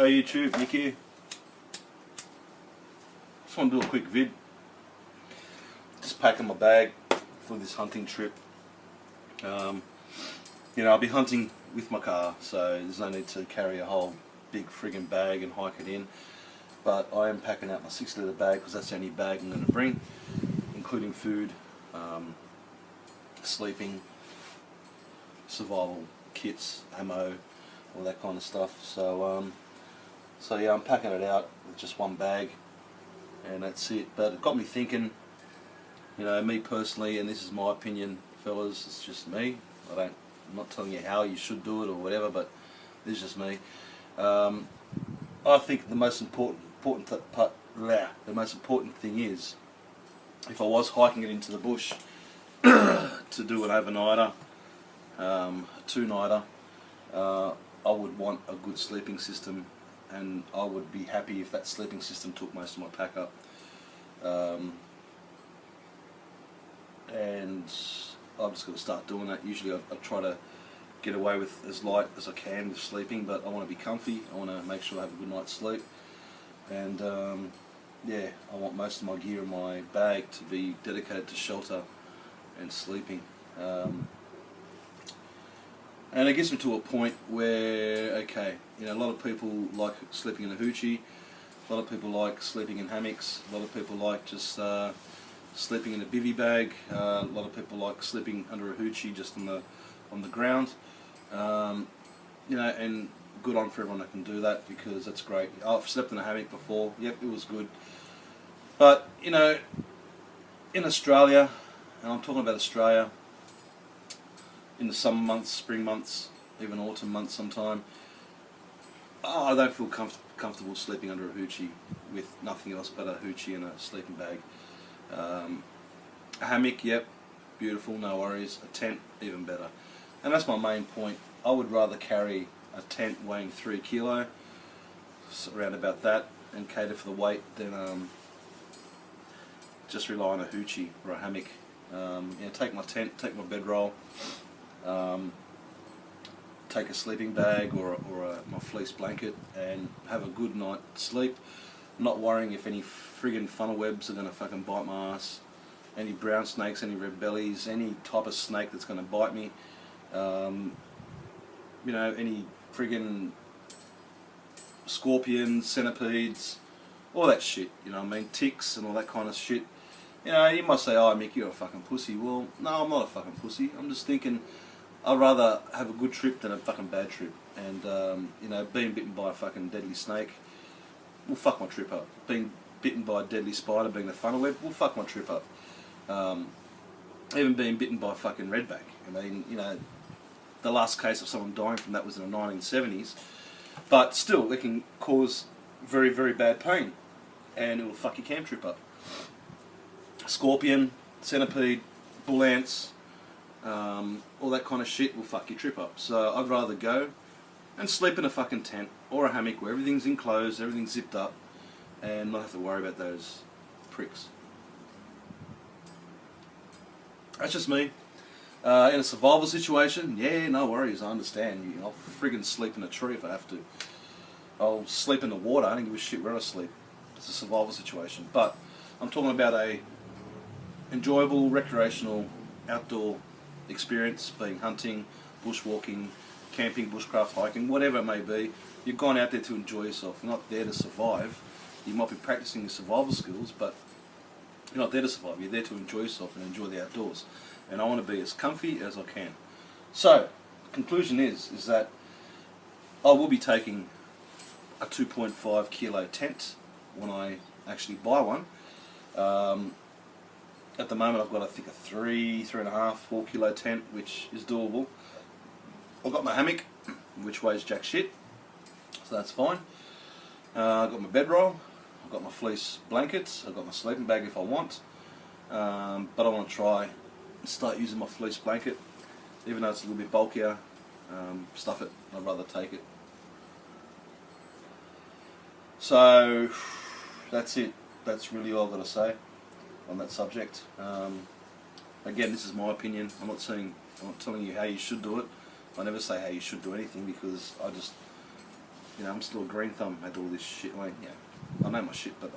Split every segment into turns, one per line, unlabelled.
Hey YouTube, Nick here. Just want to do a quick vid. Just packing my bag for this hunting trip. You know, I'll be hunting with my car, so there's no need to carry a whole big friggin' bag and hike it in. But I am packing out my 6-litre bag because that's the only bag I'm going to bring, including food, sleeping, survival kits, ammo, all that kind of stuff. So yeah, I'm packing it out with just one bag, and that's it. But it got me thinking, you know, me personally, and this is my opinion, fellas, it's just me. I'm not telling you how you should do it or whatever, but this is just me. I think the most important thing is, if I was hiking it into the bush to do an overnighter, a two-nighter, I would want a good sleeping system, and I would be happy if that sleeping system took most of my pack up. And I'm just going to start doing that. Usually I try to get away with as light as I can with sleeping, but I want to be comfy. I want to make sure I have a good night's sleep. And yeah, I want most of my gear in my bag to be dedicated to shelter and sleeping. And it gets me to a point where, okay, you know, a lot of people like sleeping in a hoochie, a lot of people like sleeping in hammocks, a lot of people like just sleeping in a bivvy bag, a lot of people like sleeping under a hoochie just on the ground. You know, and good on for everyone that can do that, because that's great. I've slept in a hammock before, yep, it was good. But, you know, in Australia, and I'm talking about Australia, in the summer months, spring months, even autumn months sometime, I don't feel comfortable sleeping under a hoochie with nothing else but a hoochie and a sleeping bag. A hammock, yep, beautiful, no worries. A tent, even better. And that's my main point. I would rather carry a tent weighing 3 kilo, around about that, and cater for the weight than just rely on a hoochie or a hammock. Yeah, take my tent, take my bedroll, take a sleeping bag or my fleece blanket, and have a good night's sleep, not worrying if any friggin' funnel webs are going to fucking bite my ass, any brown snakes, any red bellies, any type of snake that's going to bite me, you know, any friggin' scorpions, centipedes, all that shit, you know what I mean, ticks and all that kind of shit. You know, you might say, oh Mick, you're a fucking pussy. Well, no, I'm not a fucking pussy. I'm just thinking I'd rather have a good trip than a fucking bad trip. And, you know, being bitten by a fucking deadly snake will fuck my trip up. Being bitten by a deadly spider, being the funnel web, will fuck my trip up. Even being bitten by a fucking redback. I mean, you know, the last case of someone dying from that was in the 1970s. But still, it can cause very, very bad pain. And it will fuck your camp trip up. Scorpion, centipede, bull ants, all that kind of shit will fuck your trip up. So I'd rather go and sleep in a fucking tent or a hammock where everything's enclosed, everything's zipped up, and not have to worry about those pricks. That's just me. In a survival situation, yeah, no worries, I understand. I'll friggin' sleep in a tree if I have to. I'll sleep in the water, I don't give a shit where I sleep. It's a survival situation. But I'm talking about a enjoyable, recreational, outdoor experience, being hunting, bushwalking, camping, bushcraft, hiking, whatever it may be. You've gone out there to enjoy yourself. You're not there to survive. You might be practicing your survival skills, but you're not there to survive. You're there to enjoy yourself and enjoy the outdoors. And I want to be as comfy as I can. So, the conclusion is that I will be taking a 2.5 kilo tent when I actually buy one. At the moment I've got, I think, a 3.5, 4 kilo tent, which is doable. I've got my hammock, which weighs jack shit, so that's fine. I've got my bedroll, I've got my fleece blankets, I've got my sleeping bag if I want, but I want to try and start using my fleece blanket, even though it's a little bit bulkier. Stuff it, I'd rather take it. So that's it, that's really all I've got to say on that subject. Again, this is my opinion. I'm not telling you how you should do it. I never say how you should do anything, because I just you know, I'm still a green thumb at all this shit. Like, yeah, I know my shit, but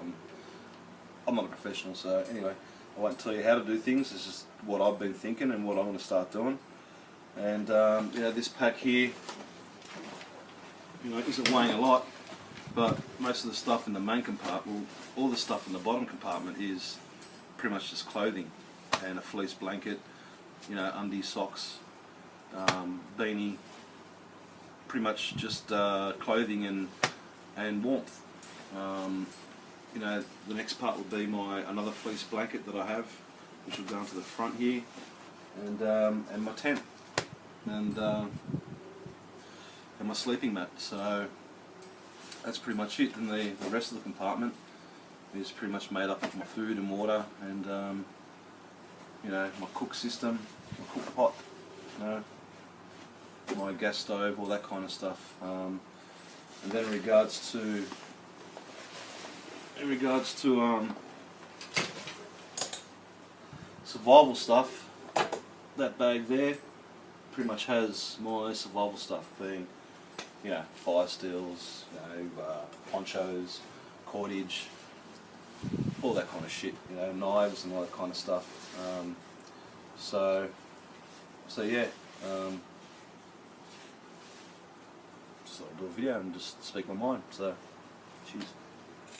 I'm not a professional. So anyway, I won't tell you how to do things. It's just what I've been thinking and what I want to start doing. And you know, this pack here, you know, isn't weighing a lot, but most of the stuff in the main compartment, well, all the stuff in the bottom compartment is pretty much just clothing and a fleece blanket, you know, undies, socks, beanie, pretty much just clothing and warmth. You know, the next part will be another fleece blanket that I have, which will go into the front here, and my tent, and my sleeping mat. So that's pretty much it. And the rest of the compartment is pretty much made up of my food and water, and you know, my cook system, my cook pot, you know, my gas stove, all that kind of stuff. And then in regards to survival stuff, that bag there pretty much has my survival stuff, being, you know, fire steels, you know, ponchos, cordage, all that kind of shit, you know, knives and all that kind of stuff. So yeah, just thought I'd do a video and just speak my mind. So, cheers.